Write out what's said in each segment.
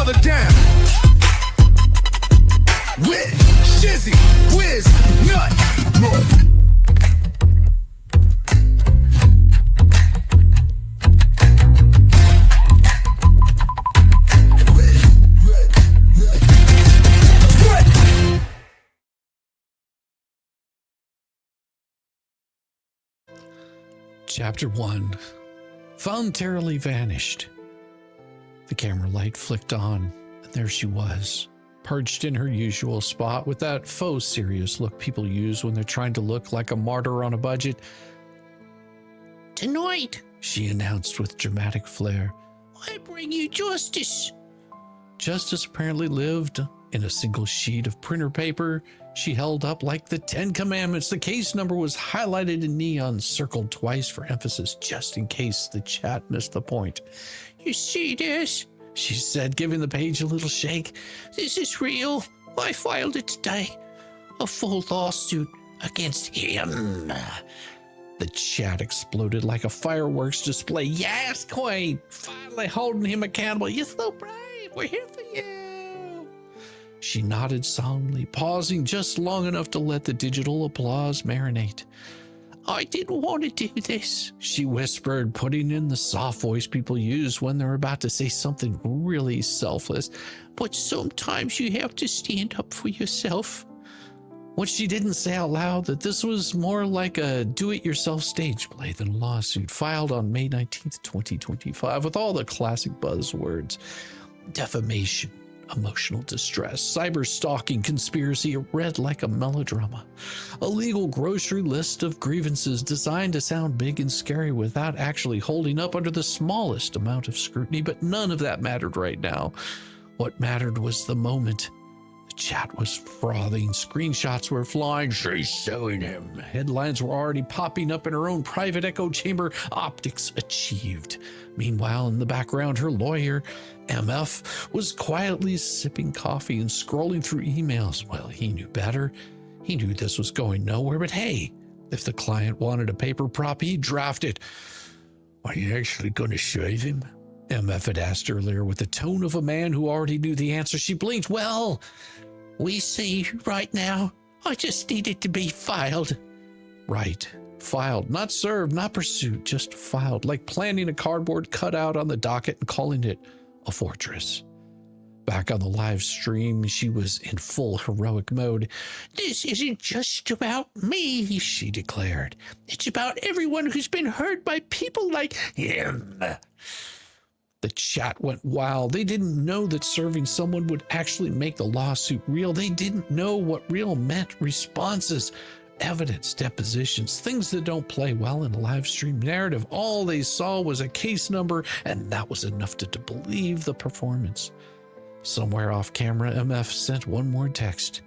brother down. With Shizzy, Whiz, Nut. Chapter 1. Voluntarily vanished. The camera light flicked on, and there she was, perched in her usual spot with that faux serious look people use when they're trying to look like a martyr on a budget. "Tonight," she announced with dramatic flair, "I bring you justice." Justice apparently lived in a single sheet of printer paper she held up like the 10 Commandments. The case number was highlighted in neon, circled twice for emphasis, just in case the chat missed the point. "You see this?" she said, giving the page a little shake. "This is real. I filed it today. A full lawsuit against him." The chat exploded like a fireworks display. "Yes, Queen! Finally holding him accountable. You're so brave. We're here for you." She nodded solemnly, pausing just long enough to let the digital applause marinate. "I didn't want to do this," she whispered, putting in the soft voice people use when they're about to say something really selfless. "But sometimes you have to stand up for yourself." What she didn't say out loud, that this was more like a do-it-yourself stage play than a lawsuit, filed on May 19th, 2025, with all the classic buzzwords: defamation, emotional distress, cyber stalking, conspiracy. It read like a melodrama. A legal grocery list of grievances designed to sound big and scary without actually holding up under the smallest amount of scrutiny, but none of that mattered right now. What mattered was the moment. The chat was frothing. Screenshots were flying. "She's suing him." Headlines were already popping up in her own private echo chamber. Optics achieved. Meanwhile, in the background, her lawyer, MF, was quietly sipping coffee and scrolling through emails. Well, he knew better. He knew this was going nowhere, but hey, if the client wanted a paper prop, he'd draft it. "Are you actually going to save him?" MF had asked earlier with the tone of a man who already knew the answer. She blinked. "Well, we see right now. I just need it to be filed." Right. Filed. Not served, not pursued, just filed. Like planting a cardboard cutout on the docket and calling it a fortress. Back on the live stream, she was in full heroic mode. "This isn't just about me," she declared. "It's about everyone who's been hurt by people like him." The chat went wild. They didn't know that serving someone would actually make the lawsuit real. They didn't know what real meant. Responses, evidence, depositions, things that don't play well in a live stream narrative. All they saw was a case number, and that was enough to believe the performance. Somewhere off camera, MF sent one more text.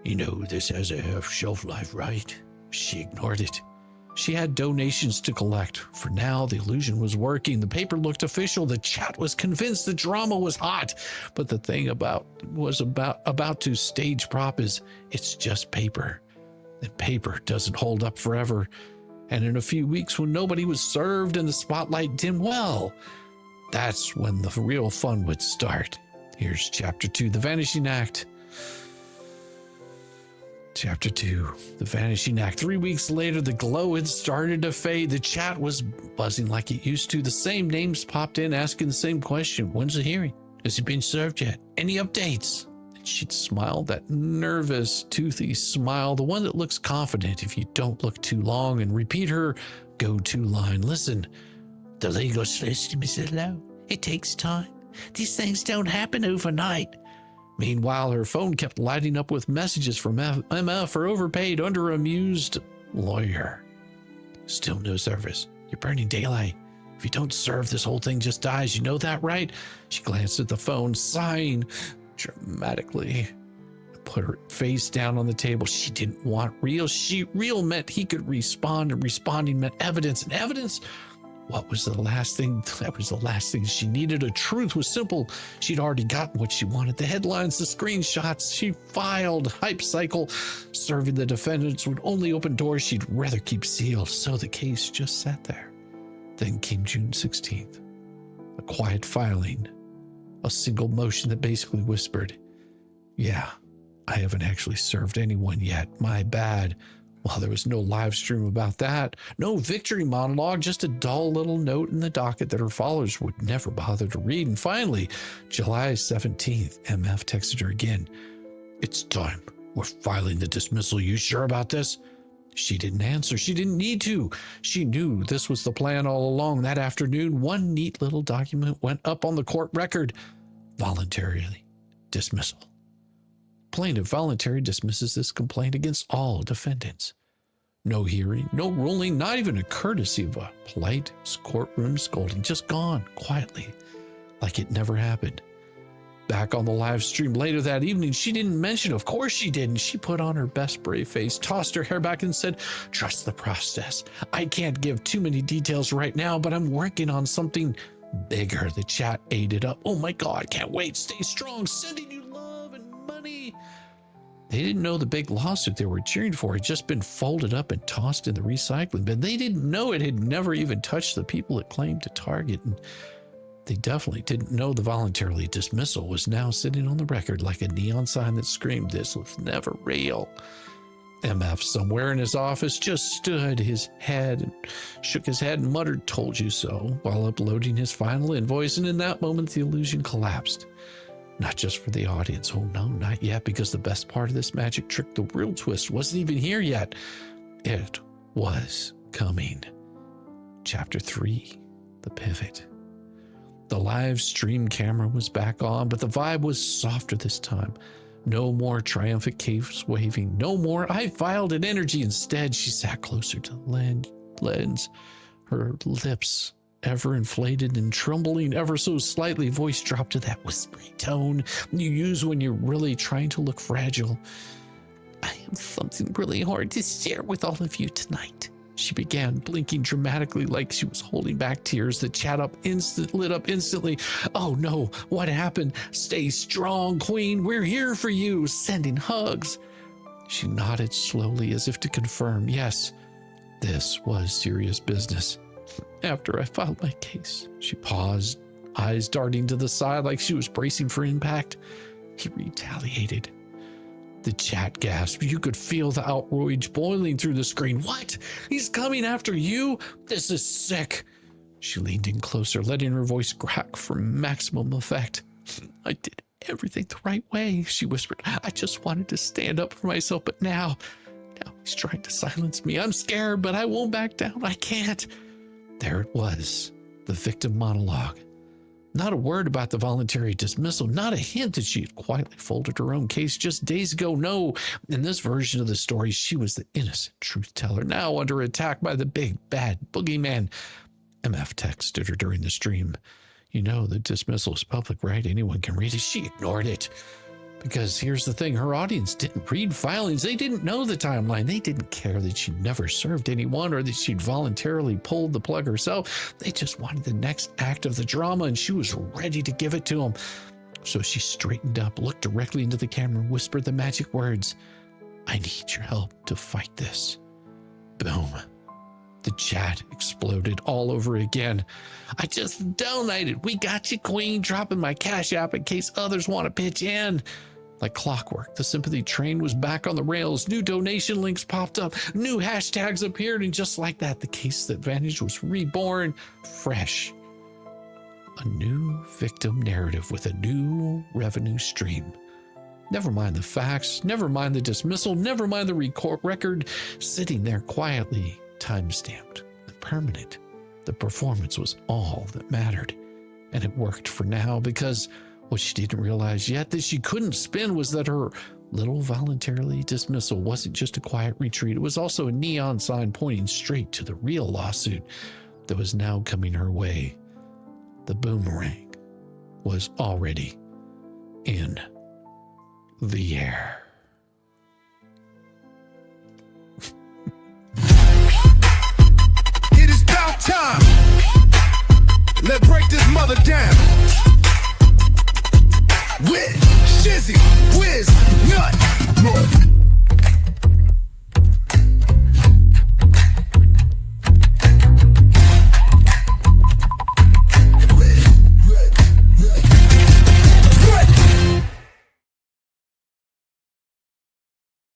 "You know, this has a half shelf life, right?" She ignored it. She had donations to collect. For now, the illusion was working. The paper looked official. The chat was convinced the drama was hot. But the thing about to stage prop is it's just paper. And paper doesn't hold up forever. And in a few weeks, when nobody was served and the spotlight dimmed, well, that's when the real fun would start. Here's Chapter 2, The Vanishing Act. Chapter 2, The Vanishing Act. 3 weeks later, the glow had started to fade. The chat was buzzing like it used to. The same names popped in, asking the same question. "When's the hearing? Has it been served yet? Any updates?" And she'd smile, that nervous, toothy smile, the one that looks confident if you don't look too long, and repeat her go-to line. "Listen, the legal system is slow. It takes time. These things don't happen overnight." Meanwhile, her phone kept lighting up with messages from MF, her overpaid, underamused lawyer. "Still no service. You're burning daylight. If you don't serve, this whole thing just dies. You know that, right?" She glanced at the phone, sighing dramatically. Put her face down on the table. She didn't want real. Real meant he could respond, and responding meant evidence. And evidence? What was the last thing? That was the last thing she needed. A truth was simple. She'd already gotten what she wanted. The headlines, the screenshots. She filed. Hype cycle. Serving the defendants would only open doors she'd rather keep sealed. So the case just sat there. Then came June 16th. A quiet filing. A single motion that basically whispered, "Yeah, I haven't actually served anyone yet. My bad." Well, there was no live stream about that. No victory monologue, just a dull little note in the docket that her followers would never bother to read. And finally, July 17th, MF texted her again. "It's time. We're filing the dismissal. You sure about this?" She didn't answer. She didn't need to. She knew this was the plan all along. That afternoon, one neat little document went up on the court record. Voluntarily dismissal. Plaintiff voluntarily dismisses this complaint against all defendants. No hearing, no ruling, not even a courtesy of a polite courtroom scolding. Just gone quietly, like it never happened. Back on the live stream later that evening, she didn't mention, of course she didn't. She put on her best brave face, tossed her hair back and said, "Trust the process. I can't give too many details right now, but I'm working on something bigger." The chat ate it up. "Oh my God, can't wait. Stay strong. Sending you love and money." They didn't know the big lawsuit they were cheering for had just been folded up and tossed in the recycling bin. They didn't know it had never even touched the people it claimed to target. And they definitely didn't know the voluntarily dismissal was now sitting on the record like a neon sign that screamed this was never real. MF, somewhere in his office, just stood his head and shook his head and muttered, "Told you so," while uploading his final invoice. And in that moment, the illusion collapsed. Not just for the audience. Oh no, not yet, because the best part of this magic trick, the real twist, wasn't even here yet. It was coming. Chapter 3, The Pivot. The live stream camera was back on, but the vibe was softer this time. No more triumphant caves waving. No more "I filed" an energy. Instead, she sat closer to the lens, her lips ever inflated and trembling ever so slightly. Voice dropped to that whispery tone you use when you're really trying to look fragile. "I have something really hard to share with all of you tonight," she began, blinking dramatically like she was holding back tears. The chat lit up instantly. "Oh no, what happened? Stay strong, Queen. We're here for you. Sending hugs." She nodded slowly as if to confirm, yes, this was serious business. "After I filed my case," she paused, eyes darting to the side like she was bracing for impact, "he retaliated." The chat gasped. You could feel the outrage boiling through the screen. "What? He's coming after you? This is sick." She leaned in closer, letting her voice crack for maximum effect. "I did everything the right way," she whispered. "I just wanted to stand up for myself, but now he's trying to silence me. I'm scared, but I won't back down. I can't." There it was, the victim monologue. Not a word about the voluntary dismissal, not a hint that she had quietly folded her own case just days ago. No, in this version of the story, she was the innocent truth teller, now under attack by the big, bad boogeyman. MF texted her during the stream. "You know the dismissal is public, right? Anyone can read it." She ignored it. Because here's the thing, her audience didn't read filings. They didn't know the timeline. They didn't care that she'd never served anyone or that she'd voluntarily pulled the plug herself. They just wanted the next act of the drama, and she was ready to give it to them. So she straightened up, looked directly into the camera, and whispered the magic words, "I need your help to fight this." Boom. The chat exploded all over again. "I just donated. We got you, Queen. Dropping my Cash App in case others want to pitch in." Like clockwork, the sympathy train was back on the rails. New donation links popped up. New hashtags appeared. And just like that, the case that vanished was reborn, fresh. A new victim narrative with a new revenue stream. Never mind the facts. Never mind the dismissal. Never mind the record sitting there quietly, time-stamped and permanent. The performance was all that mattered. And it worked for now, because what she didn't realize yet that she couldn't spin was that her little voluntarily dismissal wasn't just a quiet retreat. It was also a neon sign pointing straight to the real lawsuit that was now coming her way. The boomerang was already in the air. It is about time. Let's break this mother down. With Shizzy, Wiz, Nut.